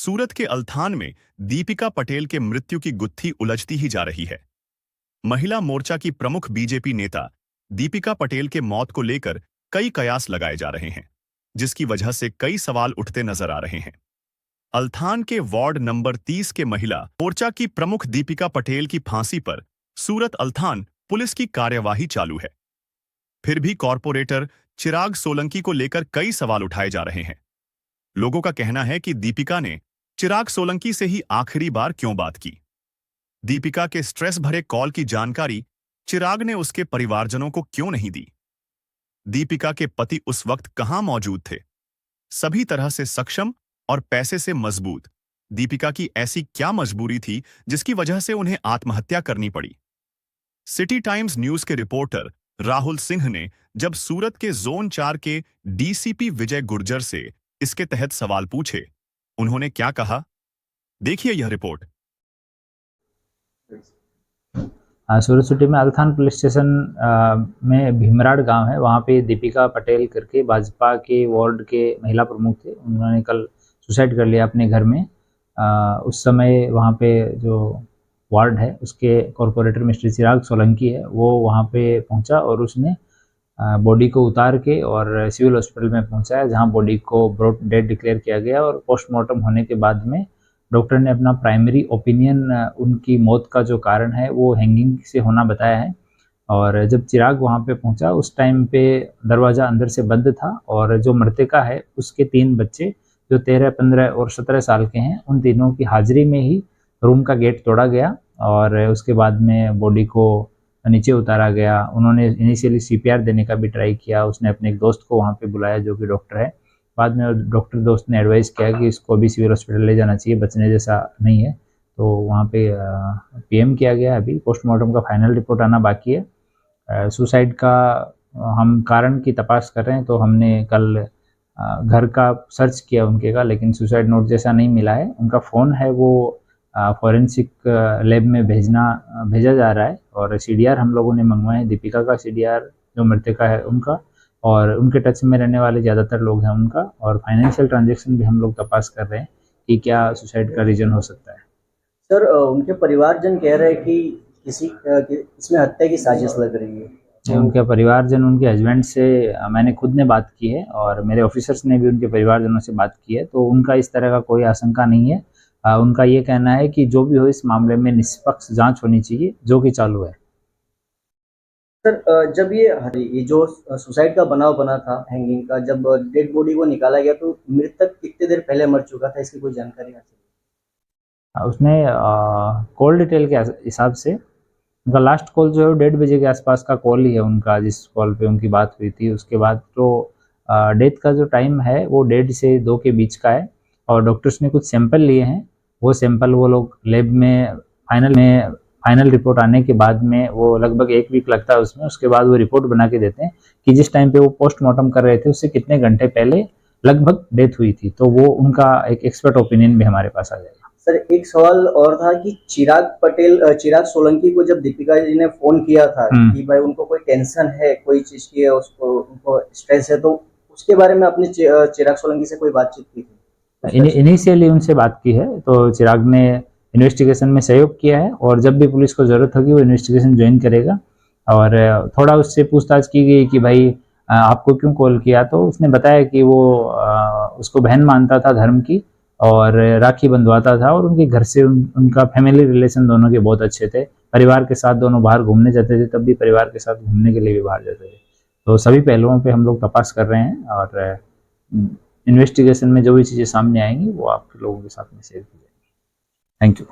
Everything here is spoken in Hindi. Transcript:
सूरत के अल्थान में दीपिका पटेल के मृत्यु की गुत्थी उलझती ही जा रही है। महिला मोर्चा की प्रमुख बीजेपी नेता दीपिका पटेल के मौत को लेकर कई कयास लगाए जा रहे हैं, जिसकी वजह से कई सवाल उठते नजर आ रहे हैं। अल्थान के वार्ड नंबर 30 के महिला मोर्चा की प्रमुख दीपिका पटेल की फांसी पर सूरत अल्थान पुलिस की कार्यवाही चालू है। फिर भी कॉरपोरेटर चिराग सोलंकी को लेकर कई सवाल उठाए जा रहे हैं। लोगों का कहना है कि दीपिका ने चिराग सोलंकी से ही आखिरी बार क्यों बात की। दीपिका के स्ट्रेस भरे कॉल की जानकारी चिराग ने उसके परिवारजनों को क्यों नहीं दी। दीपिका के पति उस वक्त कहां मौजूद थे। सभी तरह से सक्षम और पैसे से मजबूत दीपिका की ऐसी क्या मजबूरी थी जिसकी वजह से उन्हें आत्महत्या करनी पड़ी। सिटी टाइम्स न्यूज के रिपोर्टर राहुल सिंह ने जब सूरत के जोन 4 के डीसीपी विजय गुर्जर से इसके तहत सवाल पूछे, उन्होंने क्या कहा, देखिए यह रिपोर्ट। सूरत सिटी में अल्थान पुलिस स्टेशन में भीमराड़ गांव है, वहाँ पे दीपिका पटेल करके भाजपा के वार्ड के महिला प्रमुख थे। उन्होंने कल सुसाइड कर लिया अपने घर में। उस समय वहाँ पे जो वार्ड है उसके कॉरपोरेटर मिस्टर चिराग सोलंकी है, वो वहाँ पे पहुँचा और उसने बॉडी को उतार के और सिविल हॉस्पिटल में पहुँचाया, जहाँ बॉडी को ब्रॉड डेड डिक्लेयर किया गया। और पोस्टमार्टम होने के बाद में डॉक्टर ने अपना प्राइमरी ओपिनियन उनकी मौत का जो कारण है वो हैंगिंग से होना बताया है। और जब चिराग वहाँ पे पहुँचा उस टाइम पे दरवाज़ा अंदर से बंद था और जो मृतका है उसके 3 बच्चे जो 13, 15 और 17 साल के हैं, उन तीनों की हाजिरी में ही रूम का गेट तोड़ा गया और उसके बाद में बॉडी को नीचे उतारा गया। उन्होंने इनिशियली CPR देने का भी ट्राई किया। उसने अपने एक दोस्त को वहाँ पे बुलाया जो कि डॉक्टर है। बाद में डॉक्टर दोस्त ने एडवाइस किया कि इसको अभी सिविल हॉस्पिटल ले जाना चाहिए, बचने जैसा नहीं है। तो वहाँ पे PM किया गया। अभी पोस्टमार्टम का फाइनल रिपोर्ट आना बाकी है। सुसाइड का हम कारण की तपास कर रहे हैं, तो हमने कल घर का सर्च किया उनके का, लेकिन सुसाइड नोट जैसा नहीं मिला है। उनका फ़ोन है वो फॉरेंसिक लैब में भेजा जा रहा है और CDR हम लोगों ने मंगवाए हैं। दीपिका का CDR जो मृतका है उनका, और उनके टच में रहने वाले ज़्यादातर लोग हैं उनका, और फाइनेंशियल ट्रांजैक्शन भी हम लोग तपास कर रहे हैं कि क्या सुसाइड का रीज़न हो सकता है। सर, उनके परिवारजन कह रहे हैं कि इसमें हत्या की साजिश लग रही है। उनके परिवारजन, उनके हस्बैंड से मैंने खुद ने बात की है और मेरे ऑफिसर्स ने भी उनके परिवारजनों से बात की है, तो उनका इस तरह का कोई आशंका नहीं है। उनका ये कहना है कि जो भी हो इस मामले में निष्पक्ष जांच होनी चाहिए, जो कि चालू है। सर, जब ये जो सुसाइड का बनाव बना था हैंगिंग का, जब डेड बॉडी को निकाला गया तो मृतक कितने देर पहले मर चुका था, इसकी कोई जानकारी है? उसने कॉल डिटेल के हिसाब से उनका लास्ट कॉल जो है 1:30 बजे के आसपास का कॉल ही है उनका, जिस कॉल पे उनकी बात हुई थी। उसके बाद तो डेथ का जो टाइम है वो 1:30 से 2 के बीच का है। और डॉक्टर्स ने कुछ सैंपल लिए हैं, वो सैंपल वो लोग लैब में फाइनल रिपोर्ट आने के बाद में, वो लगभग 1 वीक लगता है उसमें, उसके बाद वो रिपोर्ट बना के देते हैं कि जिस टाइम पे वो पोस्टमार्टम कर रहे थे उससे कितने घंटे पहले लगभग डेथ हुई थी। तो वो उनका एक एक्सपर्ट ओपिनियन भी हमारे पास आ जाएगा। सर, एक सवाल और था कि चिराग सोलंकी को जब दीपिका जी ने फोन किया था कि भाई उनको कोई टेंशन है, कोई चीज की है, उनको स्ट्रेस है, तो उसके बारे में आपने चिराग सोलंकी से कोई बातचीत की थी? इनिशियली उनसे बात की है, तो चिराग ने इन्वेस्टिगेशन में सहयोग किया है और जब भी पुलिस को ज़रूरत होगी वो इन्वेस्टिगेशन ज्वाइन करेगा। और थोड़ा उससे पूछताछ की गई कि भाई आपको क्यों कॉल किया, तो उसने बताया कि वो उसको बहन मानता था धर्म की और राखी बंधवाता था, और उनके घर से उनका फैमिली रिलेशन दोनों के बहुत अच्छे थे। परिवार के साथ दोनों बाहर घूमने जाते थे, तब भी परिवार के साथ घूमने के लिए भी बाहर जाते थे। तो सभी पहलुओं पे हम लोग तपास कर रहे हैं और इन्वेस्टिगेशन में जो भी चीज़ें सामने आएंगी वो आप लोगों के साथ में शेयर की जाएंगी। Thank you.